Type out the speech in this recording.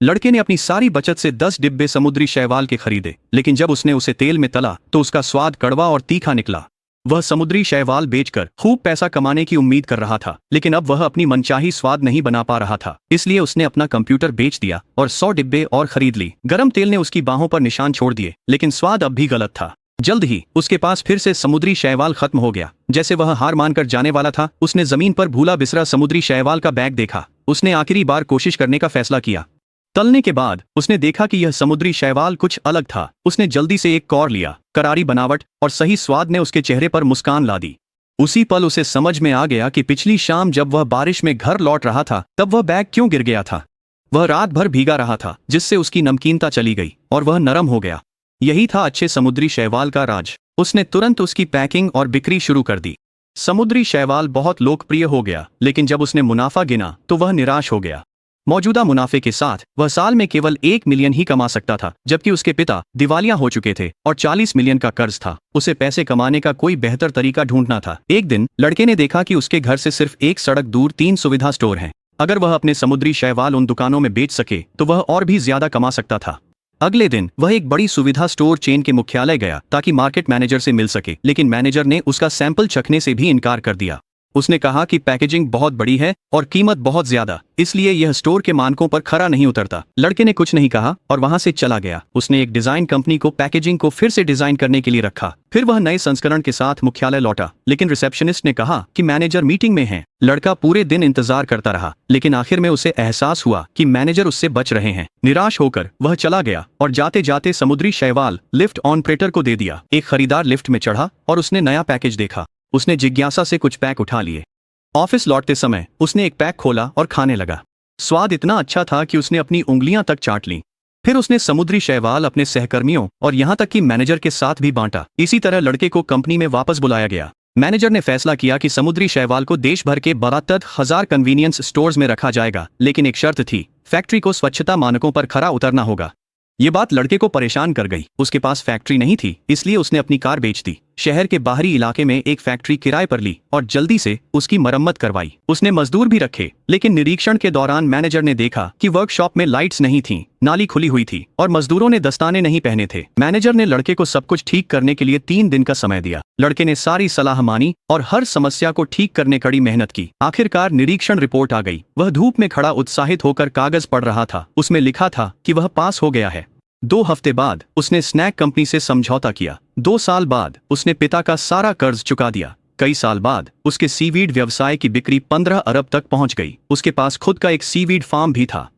लड़के ने अपनी सारी बचत से 10 डिब्बे समुद्री शैवाल के खरीदे, लेकिन जब उसने उसे तेल में तला तो उसका स्वाद कड़वा और तीखा निकला। वह समुद्री शैवाल बेचकर खूब पैसा कमाने की उम्मीद कर रहा था, लेकिन अब वह अपनी मनचाही स्वाद नहीं बना पा रहा था। इसलिए उसने अपना कंप्यूटर बेच दिया और 100 डिब्बे और खरीद ली। गरम तेल ने उसकी बाहों पर निशान छोड़ दिए, लेकिन स्वाद अब भी गलत था। जल्द ही उसके पास फिर से समुद्री शैवाल खत्म हो गया। जैसे वह हार मानकर जाने वाला था, उसने जमीन पर भूला बिसरा समुद्री शैवाल का बैग देखा। उसने आखिरी बार कोशिश करने का फैसला किया। तलने के बाद उसने देखा कि यह समुद्री शैवाल कुछ अलग था। उसने जल्दी से एक कौर लिया। करारी बनावट और सही स्वाद ने उसके चेहरे पर मुस्कान ला दी। उसी पल उसे समझ में आ गया कि पिछली शाम जब वह बारिश में घर लौट रहा था, तब वह बैग क्यों गिर गया था। वह रात भर भीगा रहा था, जिससे उसकी नमकीनता चली गई और वह नरम हो गया। यही था अच्छे समुद्री शैवाल का राज। उसने तुरंत उसकी पैकिंग और बिक्री शुरू कर दी। समुद्री शैवाल बहुत लोकप्रिय हो गया, लेकिन जब उसने मुनाफा गिना तो वह निराश हो गया। मौजूदा मुनाफे के साथ वह साल में केवल 1 मिलियन ही कमा सकता था, जबकि उसके पिता दिवालिया हो चुके थे और 40 मिलियन का कर्ज था। उसे पैसे कमाने का कोई बेहतर तरीका ढूंढना था। एक दिन लड़के ने देखा कि उसके घर से सिर्फ एक सड़क दूर 3 सुविधा स्टोर हैं। अगर वह अपने समुद्री शैवाल उन दुकानों में बेच सके तो वह और भी ज्यादा कमा सकता था। अगले दिन वह एक बड़ी सुविधा स्टोर चेन के मुख्यालय गया ताकि मार्केट मैनेजर से मिल सके, लेकिन मैनेजर ने उसका सैंपल चखने से भी इनकार कर दिया। उसने कहा कि पैकेजिंग बहुत बड़ी है और कीमत बहुत ज्यादा, इसलिए यह स्टोर के मानकों पर खरा नहीं उतरता। लड़के ने कुछ नहीं कहा और वहां से चला गया। उसने एक डिजाइन कंपनी को पैकेजिंग को फिर से डिजाइन करने के लिए रखा। फिर वह नए संस्करण के साथ मुख्यालय लौटा, लेकिन रिसेप्शनिस्ट ने कहा कि मैनेजर मीटिंग में है। लड़का पूरे दिन इंतजार करता रहा, लेकिन आखिर में उसे एहसास हुआ कि मैनेजर उससे बच रहे हैं। निराश होकर वह चला गया और जाते जाते समुद्री शैवाल लिफ्ट ऑपरेटर को दे दिया। एक खरीदार लिफ्ट में चढ़ा और उसने नया पैकेज देखा। उसने जिज्ञासा से कुछ पैक उठा लिए। ऑफिस लौटते समय उसने एक पैक खोला और खाने लगा। स्वाद इतना अच्छा था कि उसने अपनी उंगलियां तक चाट लीं। फिर उसने समुद्री शैवाल अपने सहकर्मियों और यहां तक कि मैनेजर के साथ भी बांटा। इसी तरह लड़के को कंपनी में वापस बुलाया गया। मैनेजर ने फैसला किया कि समुद्री शैवाल को देश भर के 72,000 कन्वीनियंस स्टोर्स में रखा जाएगा, लेकिन एक शर्त थी, फैक्ट्री को स्वच्छता मानकों पर खरा उतरना होगा। ये बात लड़के को परेशान कर गई। उसके पास फैक्ट्री नहीं थी, इसलिए उसने अपनी कार बेच दी। शहर के बाहरी इलाके में एक फैक्ट्री किराए पर ली और जल्दी से उसकी मरम्मत करवाई। उसने मजदूर भी रखे, लेकिन निरीक्षण के दौरान मैनेजर ने देखा कि वर्कशॉप में लाइट्स नहीं थीं, नाली खुली हुई थी और मजदूरों ने दस्ताने नहीं पहने थे। मैनेजर ने लड़के को सब कुछ ठीक करने के लिए 3 दिन का समय दिया। लड़के ने सारी सलाह मानी और हर समस्या को ठीक करने कड़ी मेहनत की। आखिरकार निरीक्षण रिपोर्ट आ गई। वह धूप में खड़ा उत्साहित होकर कागज पढ़ रहा था। उसमें लिखा था कि वह पास हो गया है। 2 हफ्ते बाद उसने स्नैक कंपनी से समझौता किया। 2 साल बाद उसने पिता का सारा कर्ज चुका दिया। कई साल बाद उसके सीवीड व्यवसाय की बिक्री 15 अरब तक पहुंच गई। उसके पास खुद का एक सीवीड फार्म भी था।